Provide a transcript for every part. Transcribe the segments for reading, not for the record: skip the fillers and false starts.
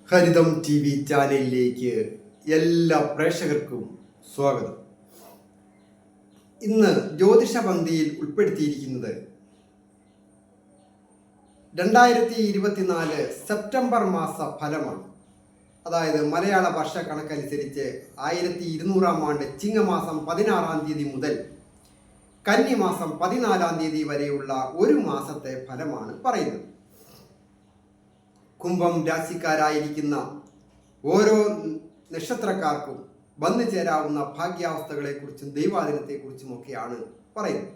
ഹരിതം T V ചാനലിലേക്ക് എല്ലാ പ്രേക്ഷകർക്കും സ്വാഗതം. ഇന്ന് ജ്യോതിഷ പന്തിയിൽ ഉൾപ്പെടുത്തിയിരിക്കുന്നത് 2024 സെപ്റ്റംബർ മാസ ഫലമാണ്. അതായത് മലയാള വർഷ കണക്കനുസരിച്ച് 1200 ആണ്ട് ചിങ്ങമാസം 16 തീയതി മുതൽ കന്നിമാസം 14 തീയതി വരെയുള്ള ഒരു മാസത്തെ ഫലമാണ് പറയുന്നത്. കുംഭം രാശിക്കാരായിരിക്കുന്ന ഓരോ നക്ഷത്രക്കാർക്കും വന്നു ചേരാവുന്ന ഭാഗ്യാവസ്ഥകളെക്കുറിച്ചും ദൈവാധീനത്തെക്കുറിച്ചുമൊക്കെയാണ് പറയുന്നത്.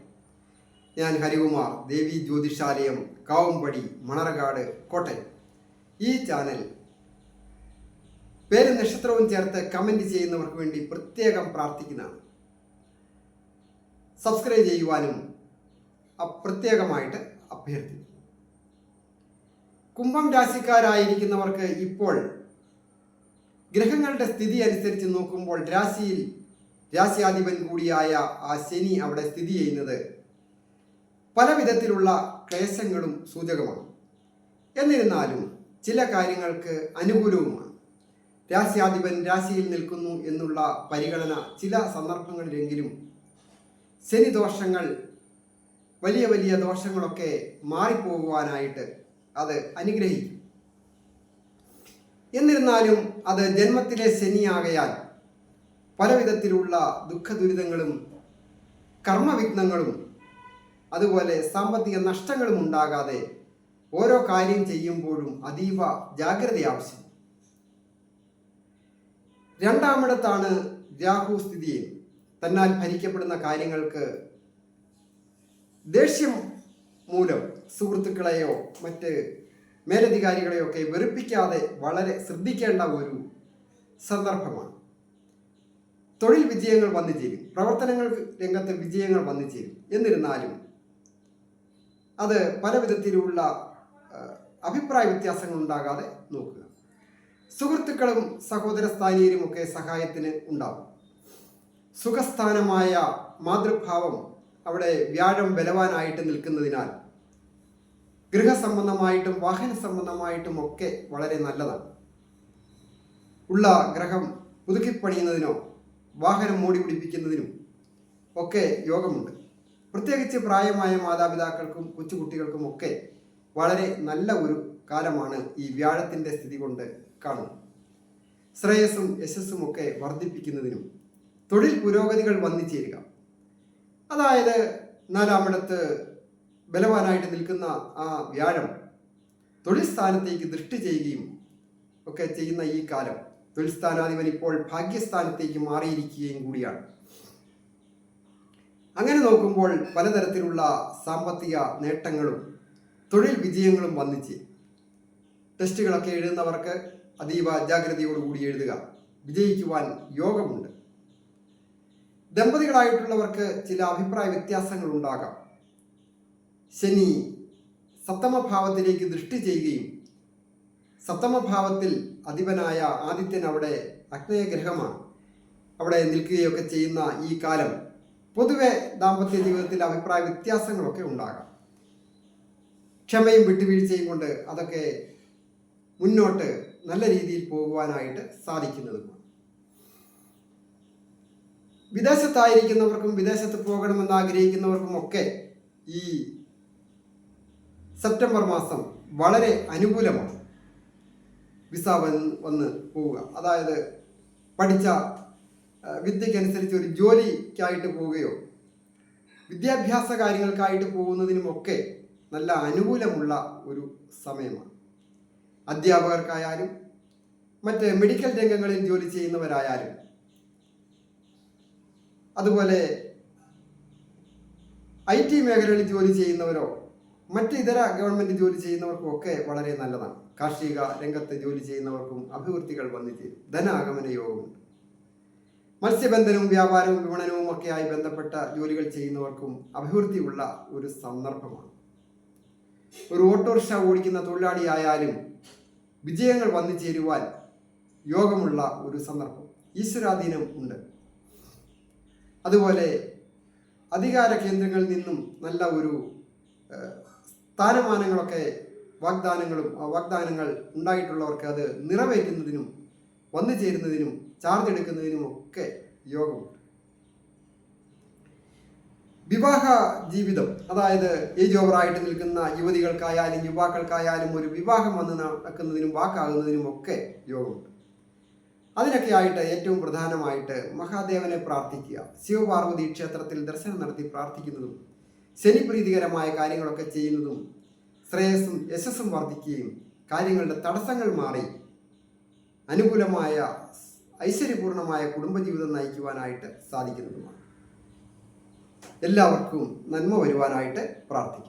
ഞാൻ ഹരികുമാർ, ദേവി ജ്യോതിഷാലയം, കാവുംപടി, മണർകാട്, കോട്ടയം. ഈ ചാനൽ പേര് നക്ഷത്രവും ചേർത്ത് കമൻറ്റ് ചെയ്യുന്നവർക്ക് വേണ്ടി പ്രത്യേകം പ്രാർത്ഥിക്കുന്നതാണ്. സബ്സ്ക്രൈബ് ചെയ്യുവാനും പ്രത്യേകമായിട്ട് അഭ്യർത്ഥിക്കുന്നു. കുംഭം രാശിക്കാരായിരിക്കുന്നവർക്ക് ഇപ്പോൾ ഗ്രഹങ്ങളുടെ സ്ഥിതി അനുസരിച്ച് നോക്കുമ്പോൾ രാശിയാധിപൻ കൂടിയായ ആ ശനി അവിടെ സ്ഥിതി ചെയ്യുന്നത് പല വിധത്തിലുള്ള ക്ലേശങ്ങളും സൂചകമാണ്. എന്നിരുന്നാലും ചില കാര്യങ്ങൾക്ക് അനുകൂലവുമാണ്. രാശിയാധിപൻ രാശിയിൽ നിൽക്കുന്നു എന്നുള്ള പരിഗണന ചില സന്ദർഭങ്ങളിലെങ്കിലും ശനി ദോഷങ്ങൾ, വലിയ വലിയ ദോഷങ്ങളൊക്കെ മാറിപ്പോകുവാനായിട്ട് അത് അനുഗ്രഹിക്കും. എന്നിരുന്നാലും അത് ജന്മത്തിലെ ശനിയാകയാൽ പല വിധത്തിലുള്ള ദുഃഖദുരിതങ്ങളും കർമ്മവിഘ്നങ്ങളും അതുപോലെ സാമ്പത്തിക നഷ്ടങ്ങളും ഉണ്ടാകാതെ ഓരോ കാര്യം ചെയ്യുമ്പോഴും അതീവ ജാഗ്രത ആവശ്യം. രണ്ടാമിടത്താണ് രാഹു സ്ഥിതി ചെയ്യുന്നത്. തന്നാൽ ഭരിക്കപ്പെടുന്ന കാര്യങ്ങൾക്ക് ദേഷ്യം മൂലം സുഹൃത്തുക്കളെയോ മറ്റ് മേലധികാരികളെയോ ഒക്കെ വെറുപ്പിക്കാതെ വളരെ ശ്രദ്ധിക്കേണ്ട ഒരു സന്ദർഭമാണ്. തൊഴിൽ വിജയങ്ങൾ വന്നു ചേരും, പ്രവർത്തനങ്ങൾ രംഗത്ത് വിജയങ്ങൾ വന്നു ചേരും. എന്നിരുന്നാലും അത് പല വിധത്തിലുള്ള അഭിപ്രായ വ്യത്യാസങ്ങൾ ഉണ്ടാകാതെ നോക്കുക. സുഹൃത്തുക്കളും സഹോദര സ്ഥാനീയരും ഒക്കെ സഹായത്തിന് ഉണ്ടാവും. സുഖസ്ഥാനമായ മാതൃഭാവം അവിടെ വ്യാഴം ബലവാനായിട്ട് നിൽക്കുന്നതിനാൽ ഗൃഹസംബന്ധമായിട്ടും വാഹന സംബന്ധമായിട്ടും ഒക്കെ വളരെ നല്ലതാണ്. ഉള്ള ഗ്രഹം പുതുക്കിപ്പണിയുന്നതിനോ വാഹനം മോടി പിടിപ്പിക്കുന്നതിനും ഒക്കെ യോഗമുണ്ട്. പ്രത്യേകിച്ച് പ്രായമായ മാതാപിതാക്കൾക്കും കൊച്ചുകുട്ടികൾക്കും ഒക്കെ വളരെ നല്ല ഒരു കാലമാണ് ഈ വ്യാഴത്തിൻ്റെ സ്ഥിതി കൊണ്ട് കാണുന്നത്. ശ്രേയസ്സും യശസ്സും ഒക്കെ വർദ്ധിപ്പിക്കുന്നതിനും തൊഴിൽ പുരോഗതികൾ വന്നു ചേരുക. അതായത് നാലാമിടത്ത് ബലവാനായിട്ട് നിൽക്കുന്ന ആ വ്യാഴം തൊഴിൽ സ്ഥാനത്തേക്ക് ദൃഷ്ടി ചെയ്യുകയും ഒക്കെ ചെയ്യുന്ന ഈ കാലം തൊഴിൽ സ്ഥാനാധിപൻ ഇപ്പോൾ ഭാഗ്യസ്ഥാനത്തേക്ക് മാറിയിരിക്കുകയും കൂടിയാണ്. അങ്ങനെ നോക്കുമ്പോൾ പലതരത്തിലുള്ള സാമ്പത്തിക നേട്ടങ്ങളും തൊഴിൽ വിജയങ്ങളും വന്നിച്ച് ടെസ്റ്റുകളൊക്കെ എഴുതുന്നവർക്ക് അതീവ ജാഗ്രതയോടുകൂടി എഴുതുക. വിജയിക്കുവാൻ യോഗമുണ്ട്. ദമ്പതികളായിട്ടുള്ളവർക്ക് ചില അഭിപ്രായ വ്യത്യാസങ്ങൾ ഉണ്ടാകാം. ശനി സപ്തമഭാവത്തിലേക്ക് ദൃഷ്ടി ചെയ്യുകയും സപ്തമഭാവത്തിൽ അധിപനായ ആദിത്യൻ അവിടെ അഗ്നേയഗ്രഹമാണ്, അവിടെ നിൽക്കുകയൊക്കെ ചെയ്യുന്ന ഈ കാലം പൊതുവെ ദാമ്പത്യ ജീവിതത്തിൽ അഭിപ്രായ വ്യത്യാസങ്ങളൊക്കെ ഉണ്ടാകാം. ക്ഷമയും വിട്ടുവീഴ്ചയും കൊണ്ട് അതൊക്കെ മുന്നോട്ട് നല്ല രീതിയിൽ പോകുവാനായിട്ട് സാധിക്കുന്നതുമാണ്. വിദേശത്തായിരിക്കുന്നവർക്കും വിദേശത്ത് പോകണമെന്ന് ആഗ്രഹിക്കുന്നവർക്കും ഒക്കെ ഈ സെപ്റ്റംബർ മാസം വളരെ അനുകൂലമാണ്. വിസ വന്ന് പോവുക, അതായത് പഠിച്ച വിദ്യക്കനുസരിച്ച് ഒരു ജോലിക്കായിട്ട് പോവുകയോ വിദ്യാഭ്യാസ കാര്യങ്ങൾക്കായിട്ട് പോകുന്നതിനുമൊക്കെ നല്ല അനുകൂലമുള്ള ഒരു സമയമാണ്. അധ്യാപകർക്കായാലും മറ്റ് മെഡിക്കൽ രംഗങ്ങളിൽ ജോലി ചെയ്യുന്നവരായാലും അതുപോലെ IT മേഖലകളിൽ ജോലി ചെയ്യുന്നവരോ മറ്റ് ഇതര ഗവൺമെൻറ് ജോലി ചെയ്യുന്നവർക്കും ഒക്കെ വളരെ നല്ലതാണ്. കാർഷിക രംഗത്ത് ജോലി ചെയ്യുന്നവർക്കും അഭിവൃദ്ധികൾ വന്നു ചേരും. ധനാഗമന യോഗമുണ്ട്. മത്സ്യബന്ധനവും വ്യാപാരവും വിപണനവും ഒക്കെയായി ബന്ധപ്പെട്ട ജോലികൾ ചെയ്യുന്നവർക്കും അഭിവൃദ്ധിയുള്ള ഒരു സന്ദർഭമാണ്. ഒരു ഓട്ടോറിക്ഷ ഓടിക്കുന്ന തൊഴിലാളിയായാലും വിജയങ്ങൾ വന്നു ചേരുവാൻ യോഗമുള്ള ഒരു സന്ദർഭം. ഈശ്വരാധീനം ഉണ്ട്. അതുപോലെ അധികാര കേന്ദ്രങ്ങളിൽ നിന്നും നല്ല ഒരു സ്ഥാനമാനങ്ങളൊക്കെ വാഗ്ദാനങ്ങൾ ഉണ്ടായിട്ടുള്ളവർക്ക് അത് നിറവേറ്റുന്നതിനും വന്നു ചേരുന്നതിനും ചാർജ് എടുക്കുന്നതിനും ഒക്കെ യോഗമുണ്ട്. വിവാഹ ജീവിതം, അതായത് ഏജ് ഓവറായിട്ട് നിൽക്കുന്ന യുവതികൾക്കായാലും യുവാക്കൾക്കായാലും ഒരു വിവാഹം വന്ന് നടക്കുന്നതിനും വാക്കാകുന്നതിനും ഒക്കെ യോഗമുണ്ട്. അതിനൊക്കെ ആയിട്ട് ഏറ്റവും പ്രധാനമായിട്ട് മഹാദേവനെ പ്രാർത്ഥിക്കുക, ശിവപാർവതി ക്ഷേത്രത്തിൽ ദർശനം നടത്തി പ്രാർത്ഥിക്കുന്നതും ശനിപ്രീതികരമായ കാര്യങ്ങളൊക്കെ ചെയ്യുന്നതും ശ്രേയസ്സും യശസ്സും വർദ്ധിക്കുകയും കാര്യങ്ങളുടെ തടസ്സങ്ങൾ മാറി അനുകൂലമായ ഐശ്വര്യപൂർണമായ കുടുംബജീവിതം നയിക്കുവാനായിട്ട് സാധിക്കുന്നതുമാണ്. എല്ലാവർക്കും നന്മ വരുവാനായിട്ട് പ്രാർത്ഥിക്കും.